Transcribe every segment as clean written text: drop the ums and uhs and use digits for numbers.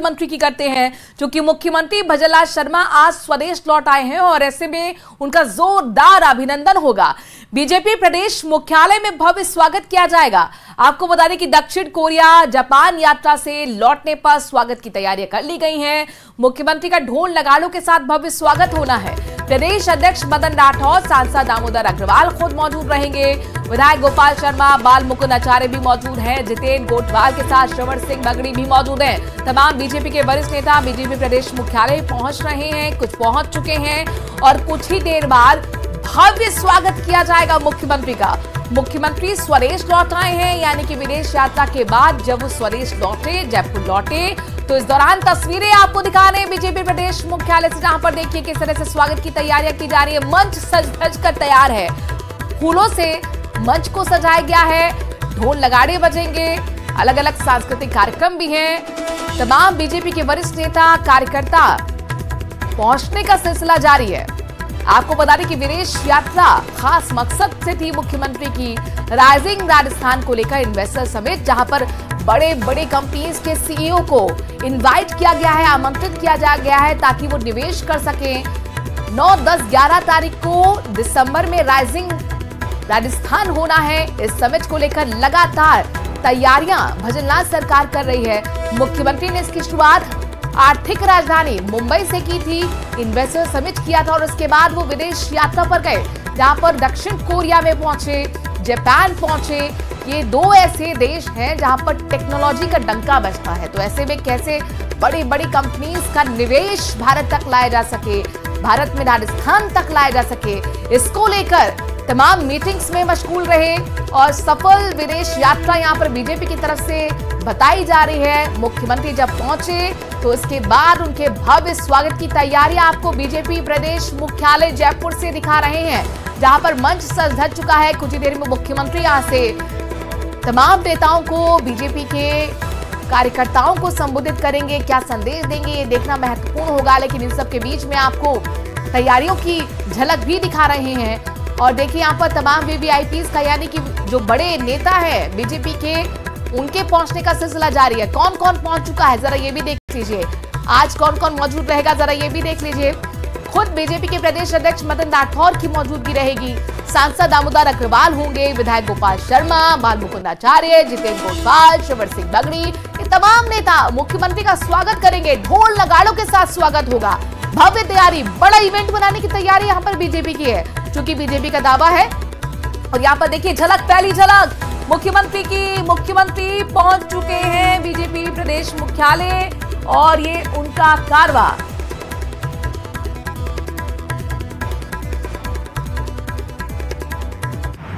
मुख्यमंत्री की करते हैं, क्योंकि मुख्यमंत्री भजनलाल शर्मा आज स्वदेश लौट आए हैं और ऐसे में उनका जोरदार अभिनंदन होगा। बीजेपी प्रदेश मुख्यालय में भव्य स्वागत किया जाएगा। आपको बता दें कि दक्षिण कोरिया जापान यात्रा से लौटने पर स्वागत की तैयारियां कर ली गई हैं। मुख्यमंत्री का ढोल नगाड़ों के साथ भव्य स्वागत होना है। प्रदेश अध्यक्ष मदन राठौर, सांसद दामोदर अग्रवाल खुद मौजूद रहेंगे। विधायक गोपाल शर्मा, बाल मुकुंद आचार्य भी मौजूद हैं। जितेंद्र गोठवाल के साथ श्रवण सिंह बगड़ी भी मौजूद हैं। तमाम बीजेपी के वरिष्ठ नेता बीजेपी प्रदेश मुख्यालय पहुंच रहे हैं, कुछ पहुंच चुके हैं और कुछ ही देर बाद भव्य स्वागत किया जाएगा मुख्यमंत्री का। मुख्यमंत्री स्वदेश लौट आए हैं, यानी कि विदेश यात्रा के बाद जब वो स्वदेश लौटे, जयपुर लौटे, तो इस दौरान तस्वीरें आपको दिखा रहे हैं बीजेपी प्रदेश मुख्यालय से, जहां पर देखिए किस तरह से स्वागत की तैयारियां की जा रही है। मंच सज धज कर तैयार है, फूलों से मंच को सजाया गया है, ढोल नगाड़े बजेंगे, अलग अलग सांस्कृतिक कार्यक्रम भी हैं। तमाम बीजेपी के वरिष्ठ नेता कार्यकर्ता पहुंचने का सिलसिला जारी है। आपको बता दें कि विदेश यात्रा खास मकसद से थी मुख्यमंत्री की, राइजिंग राजस्थान को लेकर इन्वेस्टर समिट, जहां पर बड़े बड़े कंपनीज के सीईओ को इनवाइट किया गया है, आमंत्रित किया गया है ताकि वो निवेश कर सकें। 9, 10, 11 तारीख को दिसंबर में राइजिंग राजस्थान होना है। इस समिट को लेकर लगातार तैयारियां भजनलाल सरकार कर रही है। मुख्यमंत्री ने इसकी शुरुआत आर्थिक राजधानी मुंबई से की थी, इन्वेस्टर समिट किया था और उसके बाद वो विदेश यात्रा पर गए, जहां पर दक्षिण कोरिया में पहुंचे, जापान पहुंचे। ये दो ऐसे देश हैं जहां पर टेक्नोलॉजी का डंका बजता है, तो ऐसे में कैसे बड़ी बड़ी कंपनीज का निवेश भारत तक लाया जा सके, भारत में राजस्थान तक लाया जा सके, इसको लेकर तमाम मीटिंग्स में मशगूल रहे और सफल विदेश यात्रा यहां पर बीजेपी की तरफ से बताई जा रही है। मुख्यमंत्री जब पहुंचे तो इसके बाद उनके भव्य स्वागत की तैयारियां आपको बीजेपी प्रदेश मुख्यालय जयपुर से दिखा रहे हैं, जहां पर मंच सज धज चुका है। कुछ ही देर में मुख्यमंत्री यहां से तमाम नेताओं को, बीजेपी के कार्यकर्ताओं को संबोधित करेंगे, क्या संदेश देंगे ये देखना महत्वपूर्ण होगा। लेकिन इन सब के बीच में आपको तैयारियों की झलक भी दिखा रहे हैं। और देखिए यहाँ पर तमाम वीवीआईपीज का, यानी कि जो बड़े नेता है बीजेपी के, उनके पहुंचने का सिलसिला जारी है। कौन कौन पहुंच चुका है जरा ये भी देख लीजिए। आज कौन कौन मौजूद रहेगा जरा ये भी देख लीजिए। खुद बीजेपी के प्रदेश अध्यक्ष मदन राठौर की मौजूदगी रहेगी, सांसद दामोदर अग्रवाल होंगे, विधायक गोपाल शर्मा, बाल मुकुंद आचार्य, जितेंद्र गोठवाल, श्रवण सिंह बगड़ी, ये तमाम नेता मुख्यमंत्री का स्वागत करेंगे। ढोल नगाड़ों के साथ स्वागत होगा। भव्य तैयारी, बड़ा इवेंट बनाने की तैयारी यहाँ पर बीजेपी की है, क्योंकि बीजेपी का दावा है। और यहाँ पर देखिए झलक, पहली झलक मुख्यमंत्री की। मुख्यमंत्री पहुंच चुके हैं बीजेपी प्रदेश मुख्यालय और ये उनका कारवा।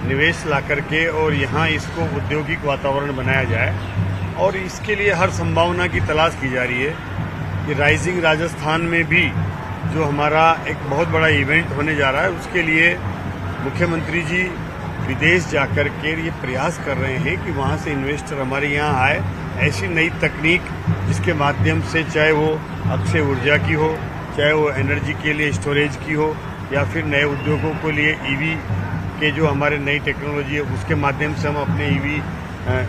निवेश ला करके और यहाँ इसको औद्योगिक वातावरण बनाया जाए और इसके लिए हर संभावना की तलाश की जा रही है। कि राइजिंग राजस्थान में भी जो हमारा एक बहुत बड़ा इवेंट होने जा रहा है, उसके लिए मुख्यमंत्री जी विदेश जाकर के ये प्रयास कर रहे हैं कि वहाँ से इन्वेस्टर हमारे यहाँ आए। ऐसी नई तकनीक जिसके माध्यम से, चाहे वो अक्षय ऊर्जा की हो, चाहे वो एनर्जी के लिए स्टोरेज की हो, या फिर नए उद्योगों के लिए ईवी के जो हमारे नई टेक्नोलॉजी है उसके माध्यम से हम अपने ईवी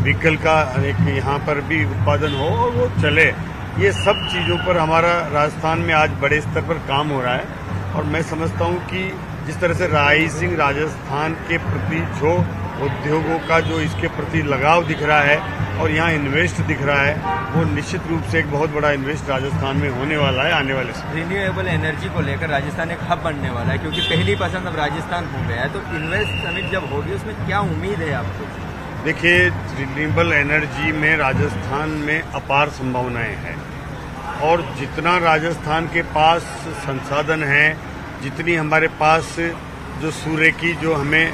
व्हीकल का एक यहाँ पर भी उत्पादन हो और वो चले। ये सब चीज़ों पर हमारा राजस्थान में आज बड़े स्तर पर काम हो रहा है और मैं समझता हूँ कि जिस तरह से राइजिंग राजस्थान के प्रति जो उद्योगों का जो इसके प्रति लगाव दिख रहा है और यहाँ इन्वेस्ट दिख रहा है, वो निश्चित रूप से एक बहुत बड़ा इन्वेस्ट राजस्थान में होने वाला है आने वाले समय। रिन्यूएबल एनर्जी को लेकर राजस्थान एक हब बनने वाला है, क्योंकि पहली पसंद अब राजस्थान हो गया है। तो इन्वेस्ट समिट जब होगी उसमें क्या उम्मीद है आपको? देखिए, रिन्यूएबल एनर्जी में राजस्थान में अपार संभावनाएं हैं और जितना राजस्थान के पास संसाधन हैं, जितनी हमारे पास जो सूर्य की जो हमें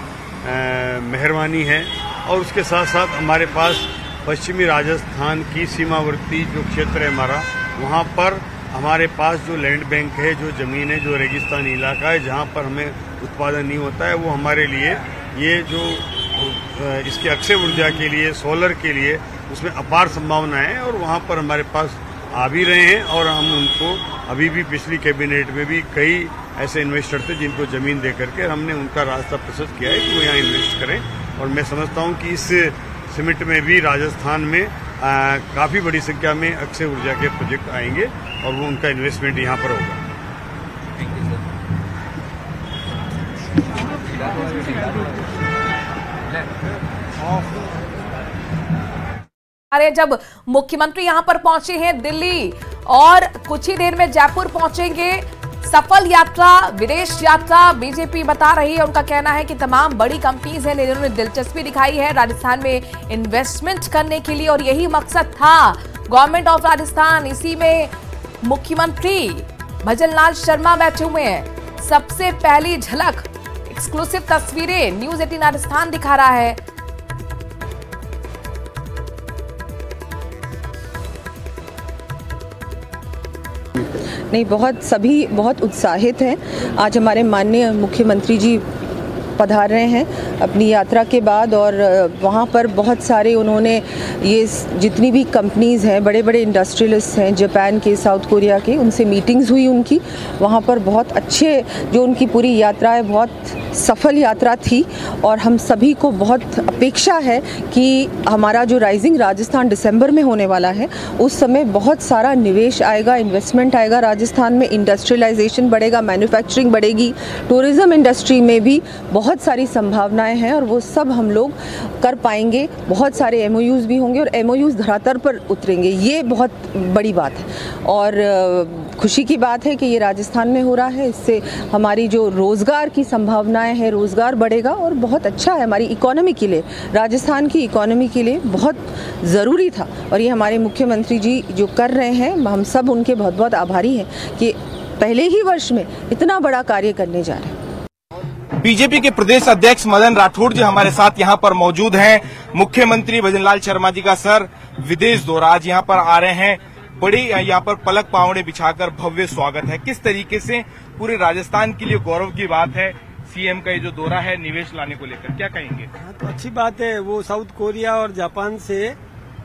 मेहरबानी है, और उसके साथ साथ हमारे पास पश्चिमी राजस्थान की सीमावर्ती जो क्षेत्र है हमारा, वहाँ पर हमारे पास जो लैंड बैंक है, जो ज़मीन है, जो रेगिस्तानी इलाका है, जहाँ पर हमें उत्पादन नहीं होता है, वो हमारे लिए ये जो इसके अक्षय ऊर्जा के लिए, सोलर के लिए, उसमें अपार संभावनाएं हैं और वहाँ पर हमारे पास आ भी रहे हैं। और हम उनको अभी भी पिछली कैबिनेट में भी कई ऐसे इन्वेस्टर थे जिनको ज़मीन दे करके हमने उनका रास्ता प्रशस्त किया है कि वो यहाँ इन्वेस्ट करें। और मैं समझता हूँ कि इस समिट में भी राजस्थान में काफ़ी बड़ी संख्या में अक्षय ऊर्जा के प्रोजेक्ट आएंगे और वो उनका इन्वेस्टमेंट यहाँ पर होगा। अरे जब मुख्यमंत्री यहां पर पहुंचे हैं दिल्ली और कुछ ही देर में जयपुर पहुंचेंगे, सफल यात्रा, विदेश यात्रा बीजेपी बता रही है। उनका कहना है कि तमाम बड़ी कंपनीज हैं जिन्होंने दिलचस्पी दिखाई है राजस्थान में इन्वेस्टमेंट करने के लिए और यही मकसद था गवर्नमेंट ऑफ राजस्थान। इसी में मुख्यमंत्री भजनलाल शर्मा बैठे हुए हैं। सबसे पहली झलक एक्सक्लूसिव तस्वीरें न्यूज 18 राजस्थान दिखा रहा है। नहीं, सभी बहुत उत्साहित हैं। आज हमारे माननीय मुख्यमंत्री जी पधार रहे हैं अपनी यात्रा के बाद और वहाँ पर बहुत सारे उन्होंने ये जितनी भी कंपनीज़ हैं, बड़े बड़े इंडस्ट्रियलिस्ट हैं जापान के, साउथ कोरिया के, उनसे मीटिंग्स हुई उनकी। वहाँ पर बहुत अच्छे जो उनकी पूरी यात्रा है बहुत सफल यात्रा थी और हम सभी को बहुत अपेक्षा है कि हमारा जो राइजिंग राजस्थान दिसंबर में होने वाला है उस समय बहुत सारा निवेश आएगा, इन्वेस्टमेंट आएगा राजस्थान में, इंडस्ट्रियलाइजेशन बढ़ेगा, मैन्युफैक्चरिंग बढ़ेगी, टूरिज़्म इंडस्ट्री में भी बहुत सारी संभावनाएं हैं और वो सब हम लोग कर पाएंगे। बहुत सारे एमओयूज़ भी होंगे और एमओयूज़ धरातल पर उतरेंगे, ये बहुत बड़ी बात है और खुशी की बात है कि ये राजस्थान में हो रहा है। इससे हमारी जो रोज़गार की संभावनाएं हैं, रोज़गार बढ़ेगा और बहुत अच्छा है हमारी इकोनॉमी के लिए, राजस्थान की इकोनॉमी के लिए बहुत ज़रूरी था और ये हमारे मुख्यमंत्री जी जो कर रहे हैं, हम सब उनके बहुत बहुत आभारी हैं कि पहले ही वर्ष में इतना बड़ा कार्य करने जा रहे हैं। बीजेपी के प्रदेश अध्यक्ष मदन राठौड़ जी हमारे साथ यहाँ पर मौजूद हैं। मुख्यमंत्री भजनलाल शर्मा जी का सर विदेश दौरा आज यहाँ पर आ रहे हैं। बड़ी यहाँ पर पलक पावड़े बिछाकर भव्य स्वागत है। किस तरीके से पूरे राजस्थान के लिए गौरव की बात है सीएम का ये जो दौरा है निवेश लाने को लेकर, क्या कहेंगे? तो अच्छी बात है, वो साउथ कोरिया और जापान से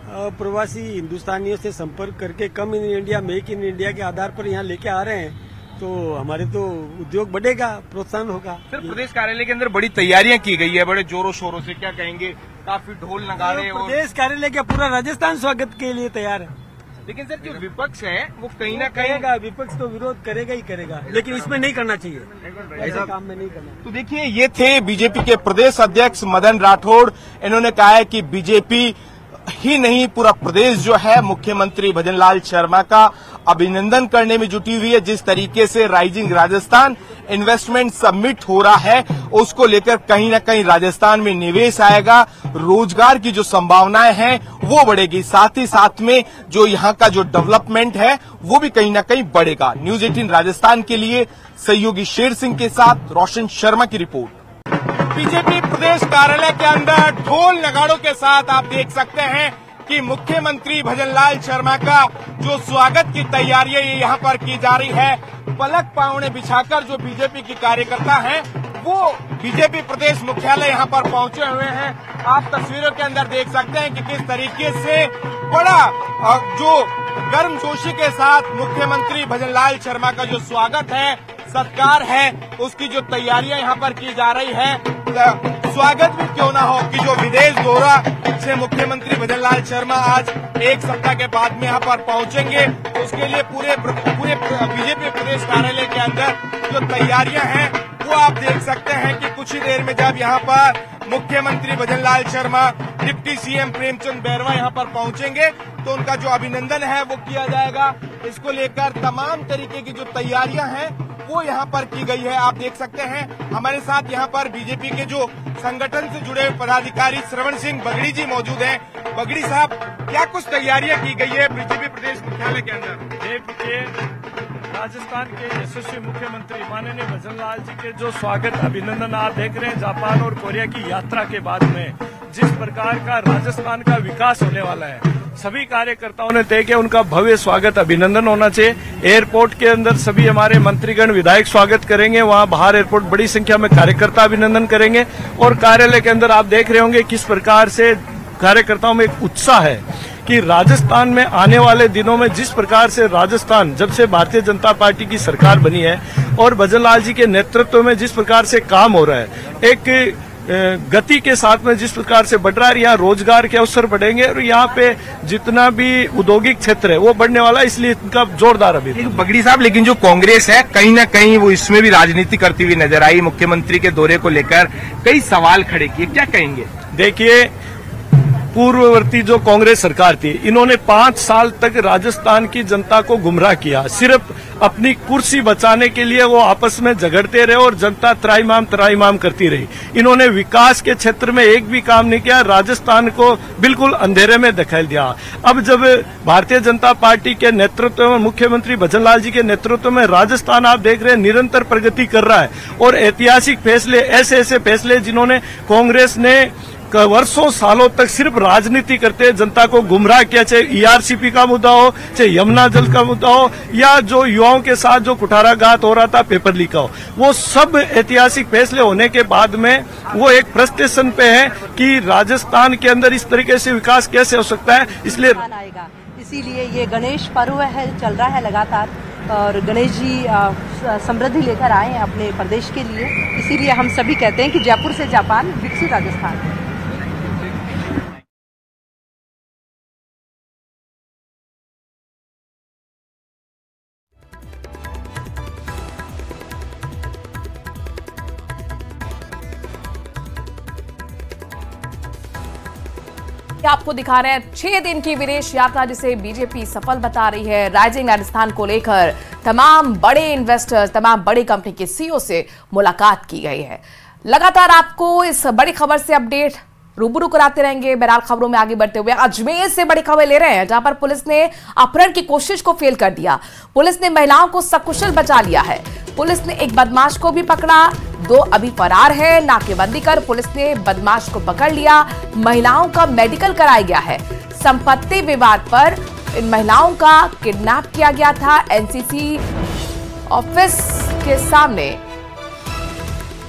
प्रवासी हिंदुस्तानियों से संपर्क करके come in India, make in India के आधार पर यहाँ लेके आ रहे हैं, तो हमारे तो उद्योग बढ़ेगा, प्रोत्साहन होगा। सर, प्रदेश कार्यालय के अंदर बड़ी तैयारियां की गई है बड़े जोरों शोरों से, क्या कहेंगे? काफी ढोल नगाड़े और प्रदेश कार्यालय का पूरा राजस्थान स्वागत के लिए तैयार है। लेकिन सर जो विपक्ष है वो कहीं ना कहेगा, विपक्ष तो विरोध करेगा ही करेगा, लेकिन इसमें नहीं करना चाहिए, ऐसा काम में नहीं करना। तो देखिए, ये थे बीजेपी के प्रदेश अध्यक्ष मदन राठौड़। इन्होंने कहा है कि बीजेपी ही नहीं पूरा प्रदेश जो है मुख्यमंत्री भजनलाल शर्मा का अभिनंदन करने में जुटी हुई है। जिस तरीके से राइजिंग राजस्थान इन्वेस्टमेंट समिट हो रहा है उसको लेकर कहीं ना कहीं राजस्थान में निवेश आएगा, रोजगार की जो संभावनाएं हैं वो बढ़ेगी, साथ ही साथ में जो यहाँ का जो डेवलपमेंट है वो भी कहीं ना कहीं बढ़ेगा। न्यूज 18 राजस्थान के लिए सहयोगी शेर सिंह के साथ रोशन शर्मा की रिपोर्ट। बीजेपी प्रदेश कार्यालय के अंदर ढोल नगाड़ों के साथ आप देख सकते हैं कि मुख्यमंत्री भजनलाल शर्मा का जो स्वागत की तैयारियां यहाँ पर की जा रही है। पलक पावड़े बिछाकर जो बीजेपी के कार्यकर्ता हैं वो बीजेपी प्रदेश मुख्यालय यहाँ पर पहुंचे हुए हैं। आप तस्वीरों के अंदर देख सकते हैं कि किस तरीके से बड़ा जो गर्मजोशी के साथ मुख्यमंत्री भजनलाल शर्मा का जो स्वागत है, सत्कार है, उसकी जो तैयारियां यहाँ पर की जा रही है। स्वागत भी क्यों ना हो कि जो विदेश दौरा से मुख्यमंत्री भजनलाल शर्मा आज एक सप्ताह के बाद में यहाँ पर पहुंचेंगे, उसके लिए पूरे बीजेपी प्रदेश कार्यालय के अंदर जो तैयारियां हैं वो आप देख सकते हैं कि कुछ ही देर में जब यहाँ पर मुख्यमंत्री भजनलाल शर्मा, डिप्टी सीएम प्रेमचंद बैरवा यहाँ पर पहुंचेंगे तो उनका जो अभिनंदन है वो किया जाएगा। इसको लेकर तमाम तरीके की जो तैयारियां हैं वो यहाँ पर की गई है। आप देख सकते हैं हमारे साथ यहाँ पर बीजेपी के जो संगठन से जुड़े पदाधिकारी श्रवण सिंह बगड़ी जी मौजूद हैं। बगड़ी साहब, क्या कुछ तैयारियां की गई है बीजेपी प्रदेश मुख्यालय के अंदर? राजस्थान के यशस्वी मुख्यमंत्री माननीय भजनलाल जी के जो स्वागत अभिनंदन आप देख रहे हैं जापान और कोरिया की यात्रा के बाद में जिस प्रकार का राजस्थान का विकास होने वाला है, सभी कार्यकर्ताओं ने तय किया उनका भव्य स्वागत अभिनंदन होना चाहिए। एयरपोर्ट के अंदर सभी हमारे मंत्रीगण विधायक स्वागत करेंगे, वहां बाहर एयरपोर्ट बड़ी संख्या में कार्यकर्ता अभिनंदन करेंगे और कार्यालय के अंदर आप देख रहे होंगे किस प्रकार से कार्यकर्ताओं में एक उत्साह है कि राजस्थान में आने वाले दिनों में जिस प्रकार से राजस्थान जब से भारतीय जनता पार्टी की सरकार बनी है और भजनलाल जी के नेतृत्व में जिस प्रकार से काम हो रहा है, एक गति के साथ में जिस प्रकार से बढ़ रहा है, यहाँ रोजगार के अवसर बढ़ेंगे और यहाँ पे जितना भी औद्योगिक क्षेत्र है वो बढ़ने वाला है, इसलिए इनका जोरदार अभियान। बगड़ी साहब, लेकिन जो कांग्रेस है कहीं ना कहीं वो इसमें भी राजनीति करती हुई नजर आई। मुख्यमंत्री के दौरे को लेकर कई सवाल खड़े किए, क्या कहेंगे? देखिए, पूर्ववर्ती जो कांग्रेस सरकार थी, इन्होंने 5 साल तक राजस्थान की जनता को गुमराह किया। सिर्फ अपनी कुर्सी बचाने के लिए वो आपस में झगड़ते रहे और जनता त्राईमाम करती रही। इन्होंने विकास के क्षेत्र में एक भी काम नहीं किया, राजस्थान को बिल्कुल अंधेरे में धकेल दिया। अब जब भारतीय जनता पार्टी के नेतृत्व में, मुख्यमंत्री भजनलाल जी के नेतृत्व में राजस्थान आप देख रहे हैं निरंतर प्रगति कर रहा है और ऐतिहासिक फैसले, ऐसे फैसले जिन्होंने कांग्रेस ने वर्षों सालों तक सिर्फ राजनीति करते जनता को गुमराह किया, चाहे ईआरसीपी का मुद्दा हो, चाहे यमुना जल का मुद्दा हो, या जो युवाओं के साथ जो कुठाराघात हो रहा था पेपर लीक का हो, वो सब ऐतिहासिक फैसले होने के बाद में वो एक प्रस्टेशन पे है कि राजस्थान के अंदर इस तरीके से विकास कैसे हो सकता है। इसलिए इसीलिए ये गणेश पर्व है, चल रहा है लगातार, और गणेश जी समृद्धि लेकर आए हैं अपने प्रदेश के लिए। इसीलिए हम सभी कहते हैं कि जयपुर से जापान, विकसित राजस्थान। आपको दिखा रहे हैं 6 दिन की विदेश यात्रा जिसे बीजेपी सफल बता रही है। राइजिंग राजस्थान को लेकर तमाम बड़े इन्वेस्टर्स, तमाम बड़ी कंपनी के सीईओ से मुलाकात की गई है। लगातार आपको इस बड़ी खबर से अपडेट रूबरू कराते रहेंगे। बहरहाल खबरों में आगे बढ़ते हुए अजमेर से बड़ी खबर ले रहे हैं, जहां पर पुलिस ने अपहरण की कोशिश को फेल कर दिया। पुलिस ने महिलाओं को सकुशल बचा लिया है। पुलिस ने एक बदमाश को भी पकड़ा, 2 अभी फरार है। नाकेबंदी कर पुलिस ने बदमाश को पकड़ लिया। महिलाओं का मेडिकल कराया गया है। संपत्ति विवाद पर इन महिलाओं का किडनैप किया गया था। एनसीसी ऑफिस के सामने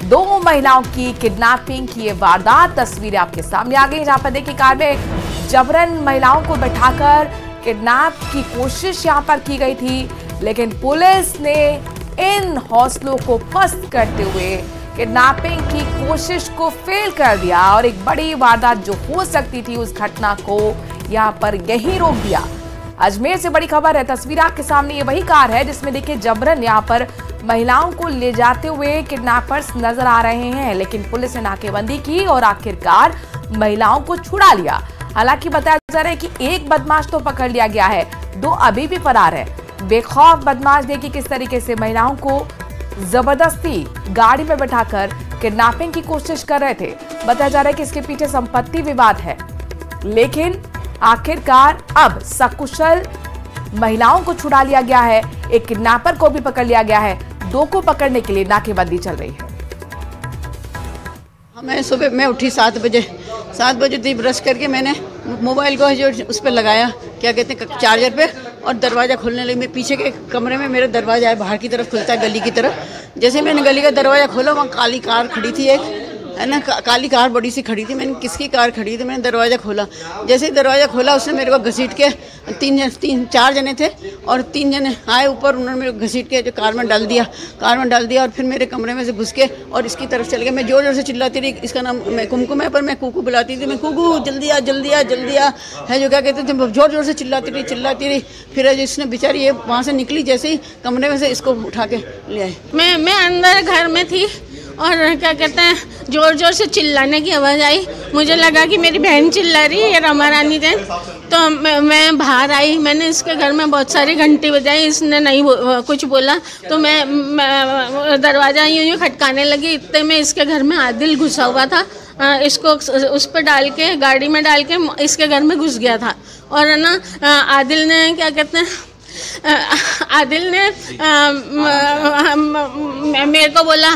2 महिलाओं की किडनैपिंग की ये वारदात तस्वीरें आपके सामने आ गई, जहां पर देखिए कार में जबरन महिलाओं को बैठाकर किडनैप की कोशिश यहां पर की गई थी, लेकिन पुलिस ने इन हौसलों को पस्त करते हुए किडनैपिंग की कोशिश को फेल कर दिया और एक बड़ी वारदात जो हो सकती थी उस घटना को यहां पर यहीं रोक दिया। अजमेर से बड़ी खबर है, तस्वीर आपके सामने ये वही कार है जिसमें देखिए जबरन यहां पर महिलाओं को ले जाते हुए किडनैपर्स नजर आ रहे हैं, लेकिन पुलिस ने नाकेबंदी की और आखिरकार महिलाओं को छुड़ा लिया। हालांकि बताया जा रहा है कि एक बदमाश तो पकड़ लिया गया है, 2 अभी भी फरार है। बेखौफ बदमाश देखिए किस तरीके से महिलाओं को जबरदस्ती गाड़ी में बैठाकर किडनैपिंग की कोशिश कर रहे थे। बताया जा रहा है कि इसके पीछे संपत्ति विवाद है, लेकिन आखिरकार अब सकुशल महिलाओं को छुड़ा लिया गया है। एक किडनैपर को भी पकड़ लिया गया है। 2 को पकड़ने के लिए नाकेबंदी चल रही है। मैं सुबह मैं उठी 7 बजे थी, ब्रश करके मैंने मोबाइल को जो उस पर लगाया, क्या कहते हैं, चार्जर पे, और दरवाज़ा खोलने लगी। मैं पीछे के कमरे में मेरा दरवाज़ा है, बाहर की तरफ खुलता है गली की तरफ। जैसे मैंने गली का दरवाज़ा खोला, वहाँ काली कार खड़ी थी, एक है ना, काली कार बड़ी सी खड़ी थी। मैंने किसकी कार खड़ी थी, मैंने दरवाज़ा खोला। जैसे ही दरवाज़ा खोला उसने मेरे को घसीट के 4 जने थे और 3 जने आए ऊपर, उन्होंने मेरे को घसीट के जो कार में डाल दिया और फिर मेरे कमरे में से घुस के और इसकी तरफ चल गए। मैं जोर जोर से चिल्लाती रही, इसका नाम मैं कुमकुम है पर मैं कुकू बुलाती थी, मैं कुकू जल्दी आ है जो क्या कहते थे, जोर जोर से चिल्लाती रही। फिर इसने बेचारी ये वहाँ से निकली, जैसे ही कमरे में से इसको उठा के ले आए। मैं अंदर घर में थी और क्या कहते हैं, जोर जोर से चिल्लाने की आवाज़ आई। मुझे लगा कि मेरी बहन चिल्ला रही है, रमा रानी जैन। तो मैं बाहर आई, मैंने इसके घर में बहुत सारी घंटी बजाई, इसने नहीं कुछ बोला। तो मैं दरवाज़ा यूँ खटकाने लगी, इतने में इसके घर में आदिल घुसा हुआ था। इसको उस पर डाल के, गाड़ी में डाल के इसके घर में घुस गया था। और है ना, आदिल ने क्या कहते हैं, आदिल ने मेरे को बोला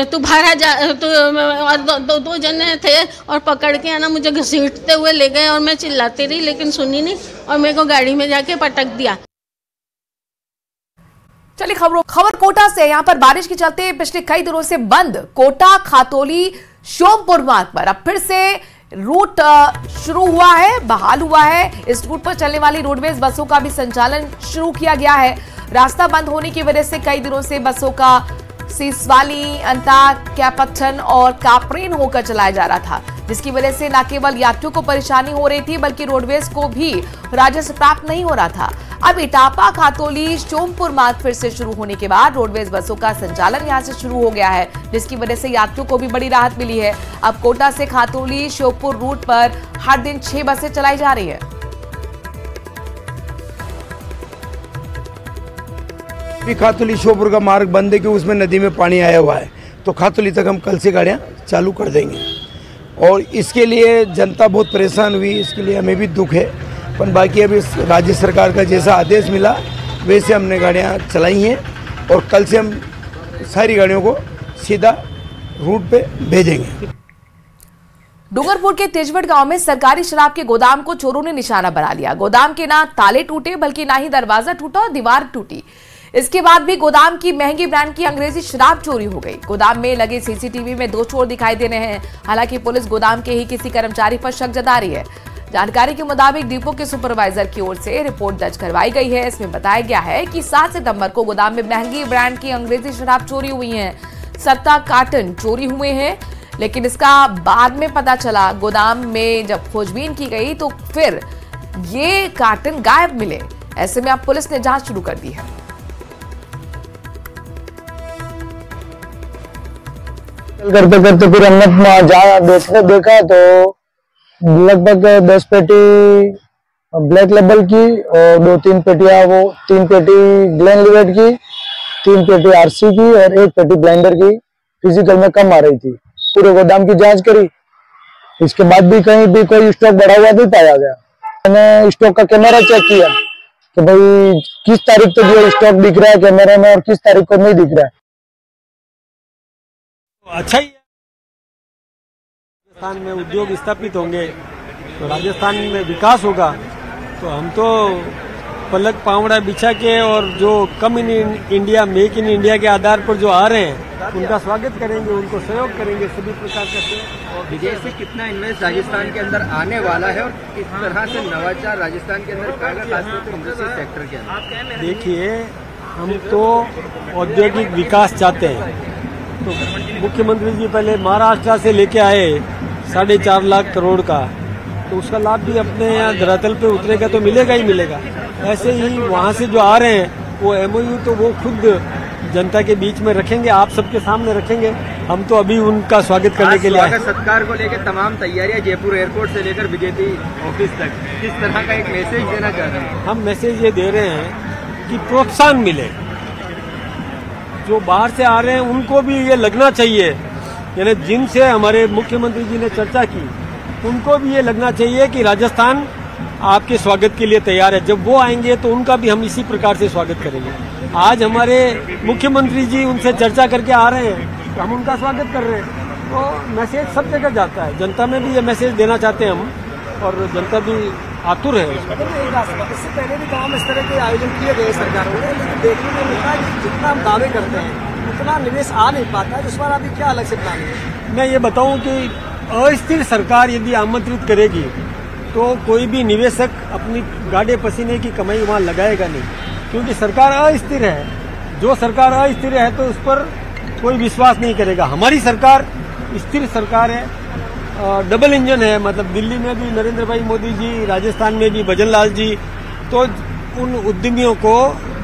तू बाहर आ जा, तू, और 2 जने थे और पकड़ के ना मुझे घसीटते हुए ले गए और मैं चिल्लाती रही लेकिन सुनी नहीं और मेरे को गाड़ी में जाके पटक दिया। चलिए खबर कोटा से। यहाँ पर बारिश के चलते पिछले कई दिनों से बंद कोटा खातौली श्योमपुर मार्ग पर अब फिर से रूट शुरू हुआ है, बहाल हुआ है। इस रूट पर चलने वाली रोडवेज बसों का भी संचालन शुरू किया गया है। रास्ता बंद होने की वजह से कई दिनों से बसों का सीसवाली, अंताक्यापत्थन और कापरेन होकर चलाया जा रहा था, जिसकी वजह से न केवल यात्रियों को परेशानी हो रही थी बल्कि रोडवेज को भी राजस्व प्राप्त नहीं हो रहा था। अब इटापा, खातौली, सोमपुर मार्ग फिर से शुरू होने के बाद रोडवेज बसों का संचालन यहां से शुरू हो गया है, जिसकी वजह से यात्रियों को भी बड़ी राहत मिली है। अब कोटा से खातौली, श्योपुर रूट पर हर दिन 6 बसें चलाई जा रही है। खातौली श्योपुर का मार्ग बंद है क्योंकि उसमें नदी में पानी आया हुआ है, तो खातौली तक हम कल से गाड़ियां चालू कर देंगे। और इसके लिए जनता बहुत परेशान हुई, इसके लिए हमें भी दुख है, पर बाकी अभी राज्य सरकार का जैसा आदेश मिला वैसे हमने गाड़ियां चलाई हैं और कल से हम सारी गाड़ियों को सीधा रूट पे भेजेंगे। डूंगरपुर के तेजवट गांव में सरकारी शराब के गोदाम को चोरों ने निशाना बना लिया। गोदाम के ना ताले टूटे बल्कि ना ही दरवाजा टूटा और दीवार टूटी। इसके बाद भी गोदाम की महंगी ब्रांड की अंग्रेजी शराब चोरी हो गई। गोदाम में लगे सीसीटीवी में 2 चोर दिखाई दे रहे हैं। हालांकि पुलिस गोदाम के ही किसी कर्मचारी पर शक जता रही है। जानकारी के मुताबिक डिपो के सुपरवाइजर की ओर से रिपोर्ट दर्ज करवाई गई है। इसमें बताया गया है कि 7 सितंबर को गोदाम में महंगी ब्रांड की अंग्रेजी शराब चोरी हुई है। 70 कार्टन चोरी हुए हैं, लेकिन इसका बाद में पता चला। गोदाम में जब खोजबीन की गई तो फिर ये कार्टन गायब मिले। ऐसे में अब पुलिस ने जांच शुरू कर दी है। करते करते फिर हमने देखा तो लगभग 10 पेटी ब्लैक लेबल की और 2-3 पेटियां, वो 3 पेटी ग्लेनलिवेट की, 3 पेटी आरसी की और 1 पेटी ब्लेंडर की फिजिकल में कम आ रही थी। पूरे गोदाम की जांच करी, इसके बाद भी कहीं भी कोई स्टॉक बढ़ा हुआ नहीं पाया गया। मैंने स्टॉक का कैमरा चेक किया कि भाई किस तारीख तक ये स्टॉक दिख रहा है कैमरे में और किस तारीख को नहीं दिख रहा है। अच्छा ही राजस्थान में उद्योग स्थापित होंगे तो राजस्थान में विकास होगा, तो हम तो पलक पावड़ा बिछा के और जो come in India, make in India के आधार पर जो आ रहे हैं उनका स्वागत करेंगे, उनको सहयोग करेंगे सभी प्रकार का। और विदेश से कितना इन्वेस्ट राजस्थान के अंदर आने वाला है और किस तरह से नवाचार राजस्थान के अंदर करेगा, खासतौर पर इंडस्ट्री सेक्टर के अंदर? देखिए, हम तो औद्योगिक विकास चाहते हैं, तो मुख्यमंत्री जी पहले महाराष्ट्र से लेके आए 4.5 लाख करोड़ का, तो उसका लाभ भी अपने यहाँ धरातल पे उतरेगा तो मिलेगा ही मिलेगा। ऐसे ही वहाँ से जो आ रहे हैं वो MOU तो वो खुद जनता के बीच में रखेंगे, आप सबके सामने रखेंगे। हम तो अभी उनका स्वागत करने के लिए आए। सत्कार को लेकर तमाम तैयारियां जयपुर एयरपोर्ट से लेकर बीजेपी ऑफिस तक, किस तरह का एक मैसेज देना चाह रहे हैं? हम मैसेज ये दे रहे हैं कि प्रोत्साहन मिले, जो बाहर से आ रहे हैं उनको भी ये लगना चाहिए, यानी जिनसे हमारे मुख्यमंत्री जी ने चर्चा की उनको भी ये लगना चाहिए कि राजस्थान आपके स्वागत के लिए तैयार है। जब वो आएंगे तो उनका भी हम इसी प्रकार से स्वागत करेंगे। आज हमारे मुख्यमंत्री जी उनसे चर्चा करके आ रहे हैं तो हम उनका स्वागत कर रहे हैं, तो मैसेज सब जगह जाता है। जनता में भी ये मैसेज देना चाहते हैं हम, और जनता भी आतुर है। इससे पहले भी गाँव में इस तरह के आयोजन किए गए सरकारों ने, लेकिन देखने में मिलता है कि जितना हम दावे करते हैं उतना निवेश आ नहीं पाता है। इस बार अभी क्या अलग से प्लान है? मैं ये बताऊं कि अस्थिर सरकार यदि आमंत्रित करेगी तो कोई भी निवेशक अपनी गाड़े पसीने की कमाई वहाँ लगाएगा नहीं, क्योंकि सरकार अस्थिर है। जो सरकार अस्थिर है तो उस पर कोई विश्वास नहीं करेगा। हमारी सरकार स्थिर सरकार है, डबल इंजन है, मतलब दिल्ली में भी नरेंद्र भाई मोदी जी, राजस्थान में भी भजन लाल जी। तो उन उद्यमियों को,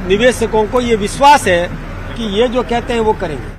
निवेशकों को ये विश्वास है कि ये जो कहते हैं वो करेंगे।